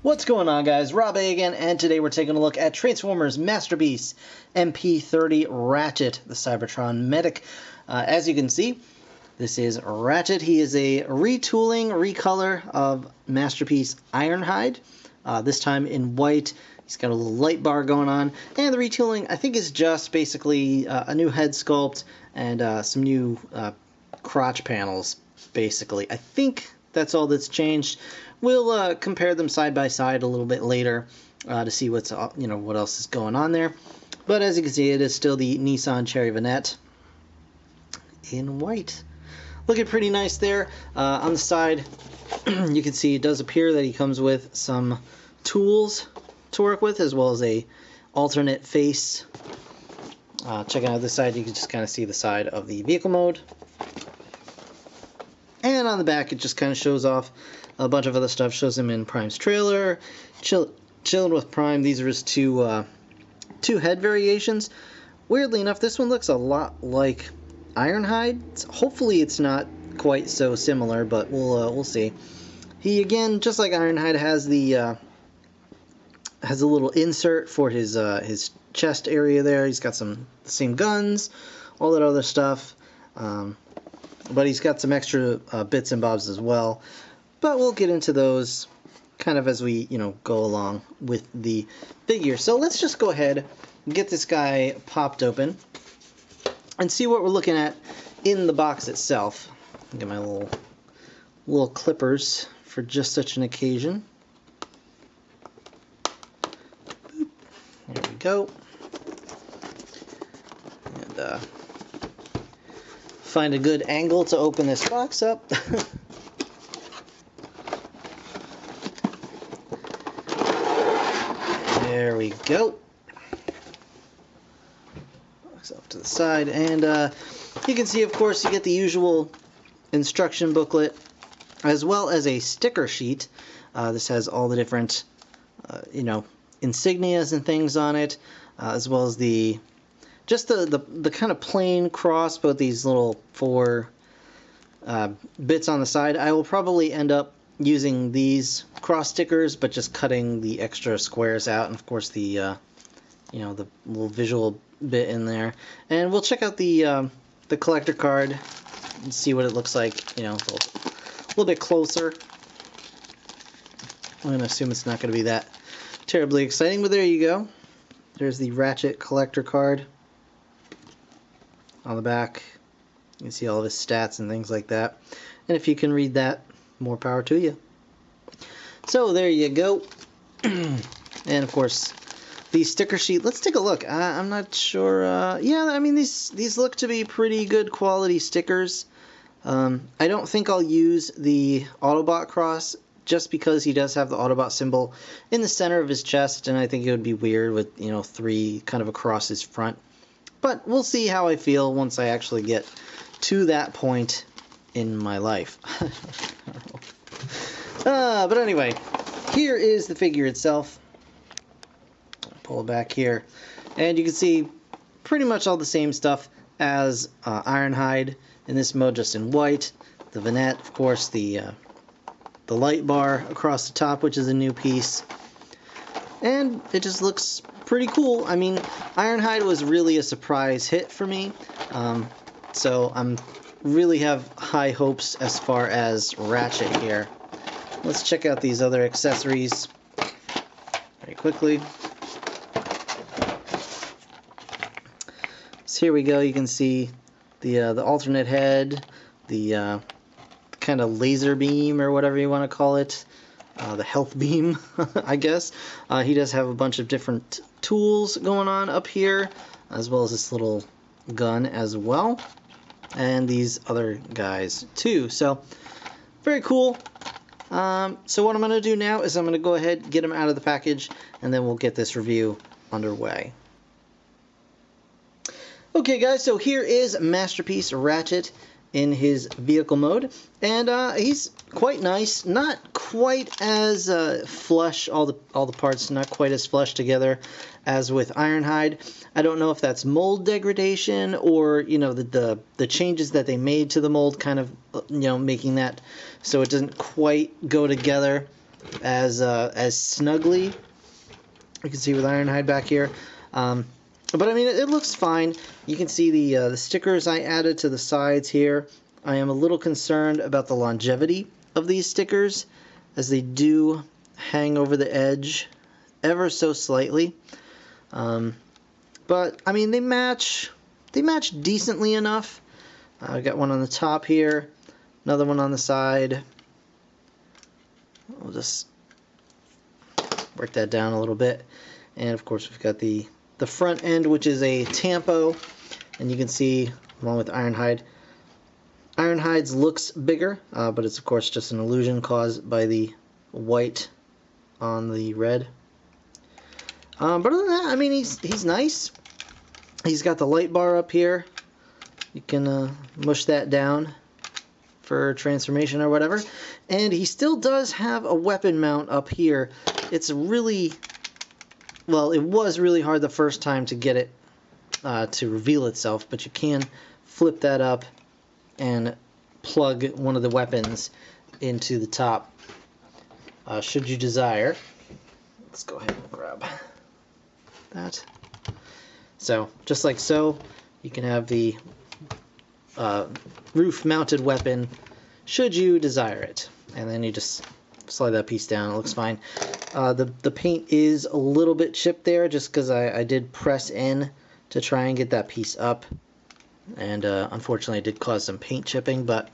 What's going on, guys? Rob A again, and today we're taking a look at Transformers Masterpiece MP30 Ratchet, the Cybertron medic. As you can see, this is Ratchet. He is a retooling, recolor of Masterpiece Ironhide, this time in white. He's got a little light bar going on, and the retooling, I think, is just basically a new head sculpt and some new crotch panels, basically. I think that's all that's changed. We'll compare them side by side a little bit later to see what's what else is going on there. But as you can see, it is still the Nissan Cherry Vanette in white. Looking pretty nice there. On the side, you can see it does appear that he comes with some tools to work with, as well as a alternate face. Checking out this side, you can just kind of see the side of the vehicle mode. And on the back, it just kind of shows off a bunch of other stuff. Shows him in Prime's trailer, chilling with Prime. These are his two head variations. Weirdly enough, this one looks a lot like Ironhide. Hopefully it's not quite so similar, but we'll see. He, again, just like Ironhide, has the has a little insert for his chest area there. He's got the same guns, all that other stuff. But he's got some extra bits and bobs as well. But we'll get into those kind of as we, go along with the figure. So let's just go ahead and get this guy popped open and see what we're looking at in the box itself. Get my little clippers for just such an occasion. Boop. There we go. And find a good angle to open this box up. There we go. Box off to the side, and you can see, of course, you get the usual instruction booklet, as well as a sticker sheet. This has all the different, insignias and things on it, as well as the kind of plain cross, both these little 4 bits on the side. I will probably end up using these cross stickers, but just cutting the extra squares out, and of course the the little visual bit in there. And we'll check out the collector card and see what it looks like, a little bit closer. I'm gonna assume it's not gonna be that terribly exciting, but there you go. There's the Ratchet collector card. On the back, you can see all of his stats and things like that. And if you can read that, more power to you. So there you go. And of course, the sticker sheet. Let's take a look. I'm not sure. Yeah, I mean, these look to be pretty good quality stickers. I don't think I'll use the Autobot cross, just because he does have the Autobot symbol in the center of his chest, and I think it would be weird with 3 kind of across his front. But we'll see how I feel once I actually get to that point in my life. But anyway, here is the figure itself. Pull it back here, and you can see pretty much all the same stuff as Ironhide in this mode, just in white. The Vanette, of course, the light bar across the top, which is a new piece. And it just looks pretty cool. I mean, Ironhide was really a surprise hit for me, so I'm really have high hopes as far as Ratchet here. Let's check out these other accessories very quickly. So here we go. You can see the alternate head, the kind of laser beam or whatever you want to call it. The health beam, I guess. He does have a bunch of different tools going on up here, as well as this little gun as well, and these other guys too. So very cool. So what I'm going to do now is I'm going to go ahead, get him out of the package, and then we'll get this review underway. Okay, guys, so here is Masterpiece Ratchet in his vehicle mode, and he's quite nice. Not quite as flush, all the parts not quite as flush together as with Ironhide. I don't know if that's mold degradation or the changes that they made to the mold, kind of making that so it doesn't quite go together as snugly. You can see with Ironhide back here. But I mean, it looks fine. You can see the stickers I added to the sides here. I am a little concerned about the longevity of these stickers, as they do hang over the edge ever so slightly. But I mean, they match decently enough. I got one on the top here, another one on the side. We'll just work that down a little bit. And of course, we've got the front end, which is a tampo, and you can see along with Ironhide. Ironhide's looks bigger, but it's of course just an illusion caused by the white on the red. But other than that, I mean, he's nice. He's got the light bar up here. You can mush that down for transformation or whatever. And he still does have a weapon mount up here. It's really, well, it was really hard the first time to get it to reveal itself, but you can flip that up and plug one of the weapons into the top, should you desire. Let's go ahead and grab that. So, just like so, you can have the roof-mounted weapon, should you desire it. And then you just slide that piece down. It looks fine. The paint is a little bit chipped there, just because I did press in to try and get that piece up. And unfortunately, it did cause some paint chipping, but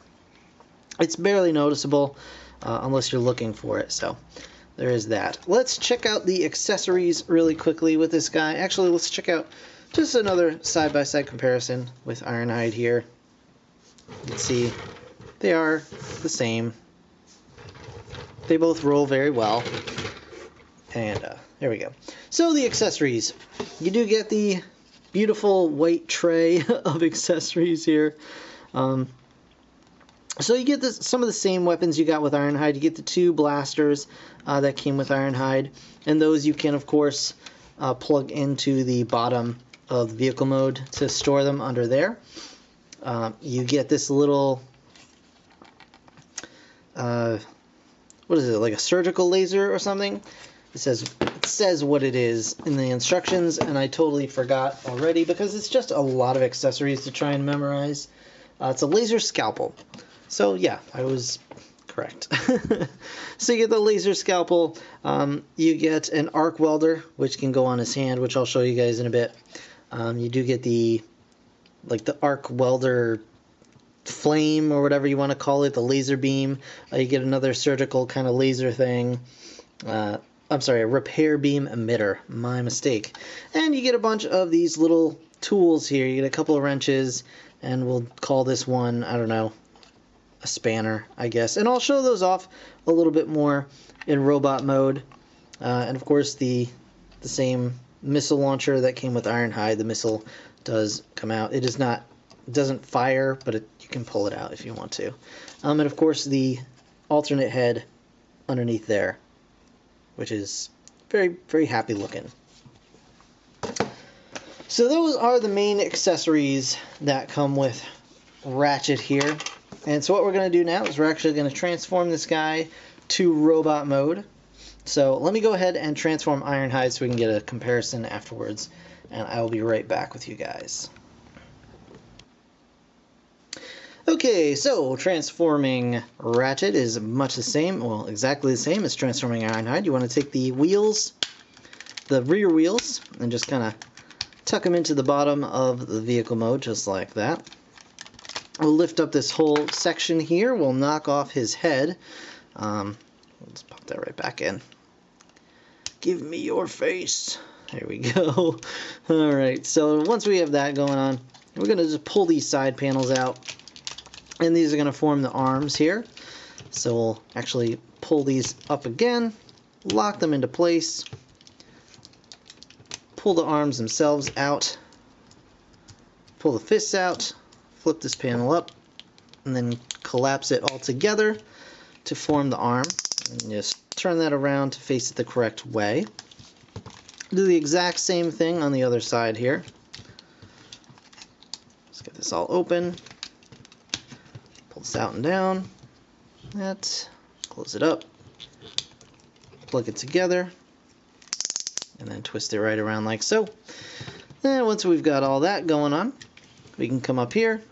it's barely noticeable unless you're looking for it. So there is that. Let's check out the accessories really quickly with this guy. Actually, let's check out just another side-by-side comparison with Ironhide here. You can see they are the same. They both roll very well. And there we go. So the accessories. You do get the beautiful white tray of accessories here. So you get some of the same weapons you got with Ironhide. You get the 2 blasters that came with Ironhide. And those you can, of course, plug into the bottom of the vehicle mode to store them under there. You get this little, what is it, like a surgical laser or something? It says what it is in the instructions, and I totally forgot already because it's just a lot of accessories to try and memorize. It's a laser scalpel. So yeah, I was correct. So you get the laser scalpel. You get an arc welder, which can go on his hand, which I'll show you guys in a bit. You do get the arc welder flame, or whatever you want to call it, the laser beam. You get another surgical kind of laser thing. I'm sorry, a repair beam emitter. My mistake. And you get a bunch of these little tools here. You get a couple of wrenches, and we'll call this one, I don't know, a spanner, I guess. And I'll show those off a little bit more in robot mode. And of course, the same missile launcher that came with Ironhide. The missile does come out. It doesn't fire, but you can pull it out if you want to. And of course, the alternate head underneath there, which is very, very happy looking. So those are the main accessories that come with Ratchet here. And so what we're going to do now is we're actually going to transform this guy to robot mode. So let me go ahead and transform Ironhide so we can get a comparison afterwards. And I will be right back with you guys. Okay, so transforming Ratchet is much the same, well, exactly the same as transforming Ironhide. You want to take the wheels, the rear wheels, and just kind of tuck them into the bottom of the vehicle mode, just like that. We'll lift up this whole section here. We'll knock off his head. We'll just pop that right back in. Give me your face. There we go. Alright, so once we have that going on, we're going to just pull these side panels out. And these are going to form the arms here. So we'll actually pull these up again, lock them into place, pull the arms themselves out, pull the fists out, flip this panel up, and then collapse it all together to form the arm. And just turn that around to face it the correct way. Do the exact same thing on the other side here. Let's get this all open. Pull this out and down. That. Close it up. plug it together, and then twist it right around like so. And once we've got all that going on, we can come up here,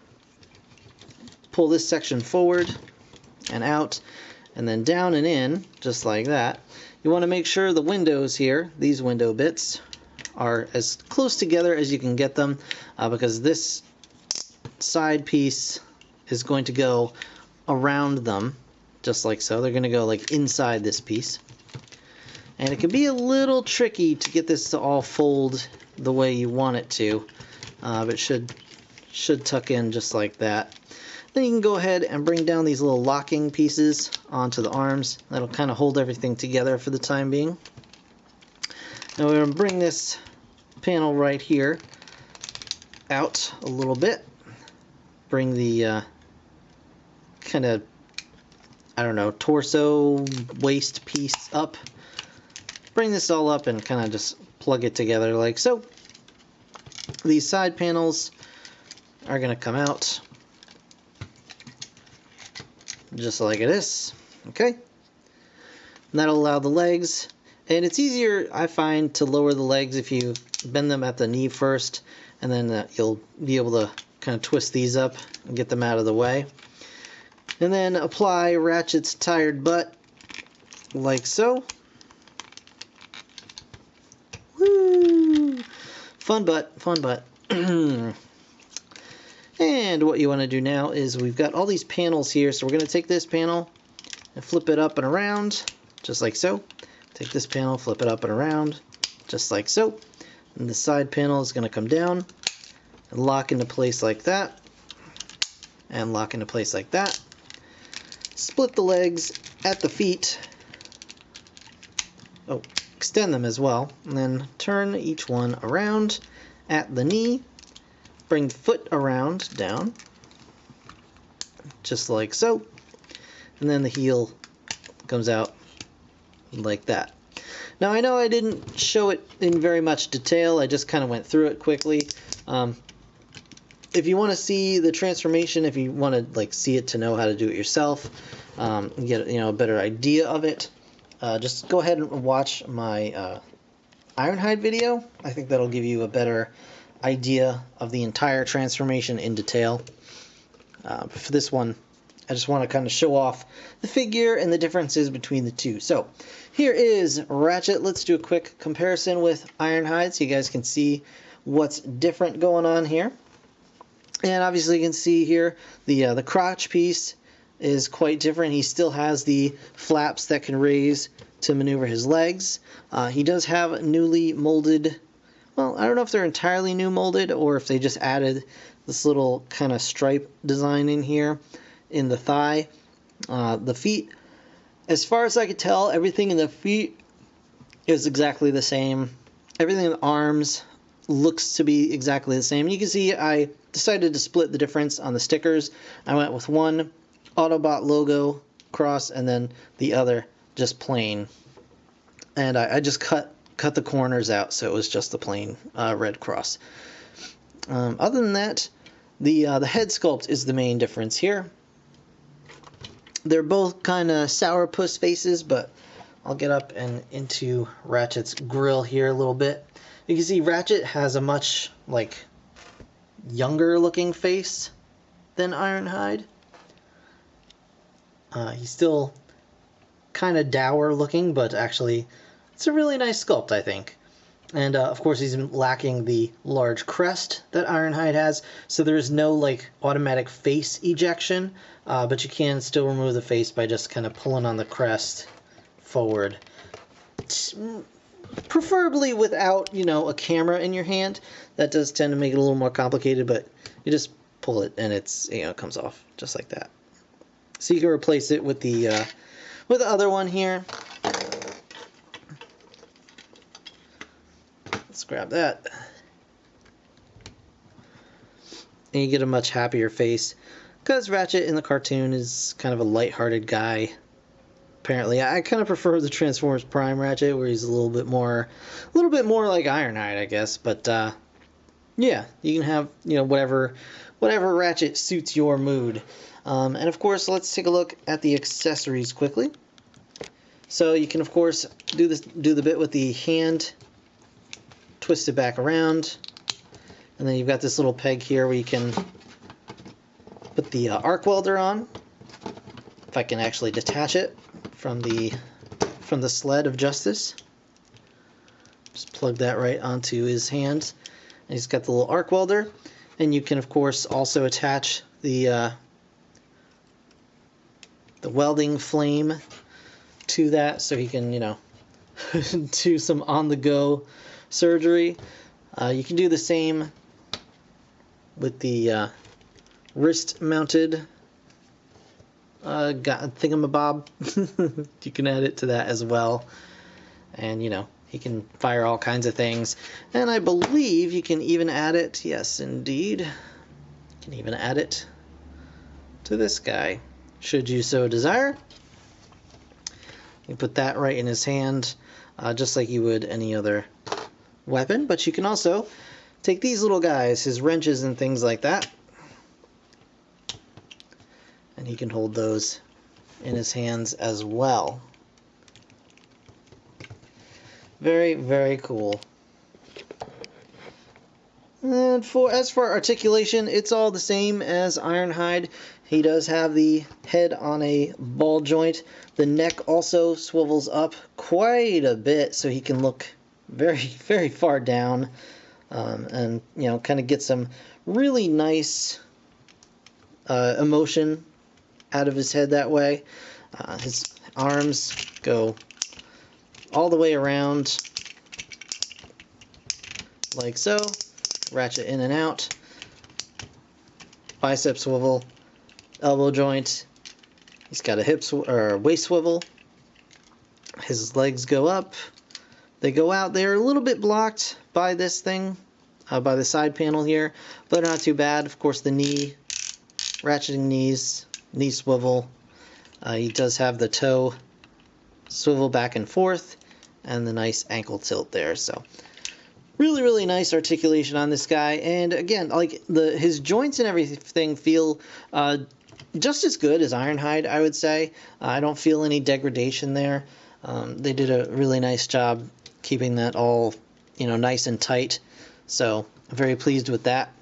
pull this section forward and out, and then down and in, just like that. You want to make sure the windows here, these window bits, are as close together as you can get them, because this side piece is going to go around them, just like so. They're going to go like inside this piece. And it can be a little tricky to get this to all fold the way you want it to, but it should tuck in just like that. Then you can go ahead and bring down these little locking pieces onto the arms. That'll kind of hold everything together for the time being. Now we're going to bring this panel right here out a little bit. Bring the kind of, I don't know, torso waist piece up. Bring this all up and kind of just plug it together like so. These side panels are going to come out just like it is. Okay, and that'll allow the legs, and it's easier, I find, to lower the legs if you bend them at the knee first, and then you'll be able to kind of twist these up and get them out of the way. And then apply Ratchet's tired butt like so. Woo! Fun butt, fun butt. And what you want to do now is we've got all these panels here, so we're going to take this panel and flip it up and around, just like so. Take this panel, flip it up and around, just like so. And the side panel is going to come down and lock into place like that, and lock into place like that. Split the legs at the feet. Oh, extend them as well, and then turn each one around at the knee. Bring the foot around down, just like so, and then the heel comes out like that. Now I know I didn't show it in very much detail, I just kind of went through it quickly. If you want to see the transformation, if you want to like see it to know how to do it yourself, get a better idea of it, just go ahead and watch my Ironhide video. I think that'll give you a better idea of the entire transformation in detail. But for this one, I just want to kind of show off the figure and the differences between the two. So here is Ratchet. Let's do a quick comparison with Ironhide so you guys can see what's different going on here. And obviously you can see here the crotch piece is quite different. He still has the flaps that can raise to maneuver his legs. He does have newly molded, well, I don't know if they're entirely new molded or if they just added this little kind of stripe design in here in the thigh. The feet, as far as I could tell, everything in the feet is exactly the same. Everything in the arms looks to be exactly the same. You can see I decided to split the difference on the stickers. I went with one Autobot logo cross and then the other just plain. And I just cut the corners out so it was just the plain red cross. Other than that, the head sculpt is the main difference here. They're both kind of sourpuss faces, but I'll get up and into Ratchet's grill here a little bit. You can see Ratchet has a much younger looking face than Ironhide. He's still kind of dour looking, but actually it's a really nice sculpt, I think. And of course he's lacking the large crest that Ironhide has, so there is no automatic face ejection, but you can still remove the face by just kind of pulling on the crest forward. Preferably without, a camera in your hand. That does tend to make it a little more complicated, but you just pull it and it's, it comes off just like that. So you can replace it with the other one here. Let's grab that. And you get a much happier face, because Ratchet in the cartoon is kind of a lighthearted guy. Apparently, I kind of prefer the Transformers Prime Ratchet, where he's a little bit more like Ironhide, I guess. But yeah, you can have whatever Ratchet suits your mood. And of course, let's take a look at the accessories quickly. So you can of course do the bit with the hand, twist it back around, and then you've got this little peg here where you can put the arc welder on. If I can actually detach it from the sled of justice. Just plug that right onto his hand. And he's got the little arc welder, and you can of course also attach the welding flame to that, so he can, you know, do some on-the-go surgery. You can do the same with the wrist-mounted thingamabob. You can add it to that as well, and you know, he can fire all kinds of things. And I believe you can even add it, yes indeed, you can even add it to this guy, should you so desire. You put that right in his hand, just like you would any other weapon. But you can also take these little guys, his wrenches and things like that, and he can hold those in his hands as well. Very, very cool. And as for articulation, it's all the same as Ironhide. He does have the head on a ball joint. The neck also swivels up quite a bit, so he can look very, very far down, and you know, kind of get some really nice emotion out of his head that way. His arms go all the way around like so. Ratchet in and out. Bicep swivel. Elbow joint. He's got a waist swivel. His legs go up. They go out. They're a little bit blocked by this thing, by the side panel here, but not too bad. Of course, the knee, ratcheting knees, knee swivel. He does have the toe swivel back and forth, and the nice ankle tilt there. So really, really nice articulation on this guy. And again, like his joints and everything feel just as good as Ironhide, I would say. I don't feel any degradation there. They did a really nice job keeping that all, you know, nice and tight. So I'm very pleased with that.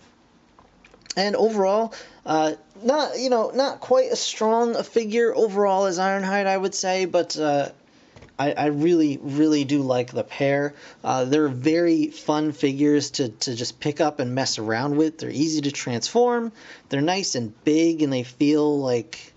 And overall, not quite as strong a figure overall as Ironhide, I would say, but I really, really do like the pair. They're very fun figures to just pick up and mess around with. They're easy to transform. They're nice and big, and they feel like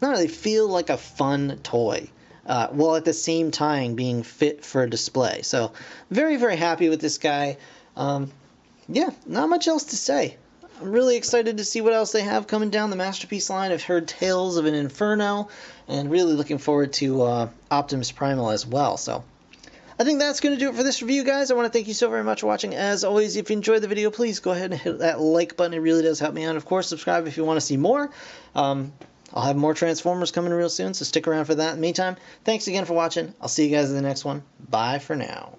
a fun toy, while at the same time being fit for display. So very, very happy with this guy. Yeah, not much else to say. I'm really excited to see what else they have coming down the Masterpiece line. I've heard tales of an Inferno, and really looking forward to Optimus Primal as well. So I think that's going to do it for this review, guys. I want to thank you so very much for watching. As always, if you enjoyed the video, please go ahead and hit that like button. It really does help me out. Of course, subscribe if you want to see more. I'll have more Transformers coming real soon, so stick around for that. In the meantime, thanks again for watching. I'll see you guys in the next one. Bye for now.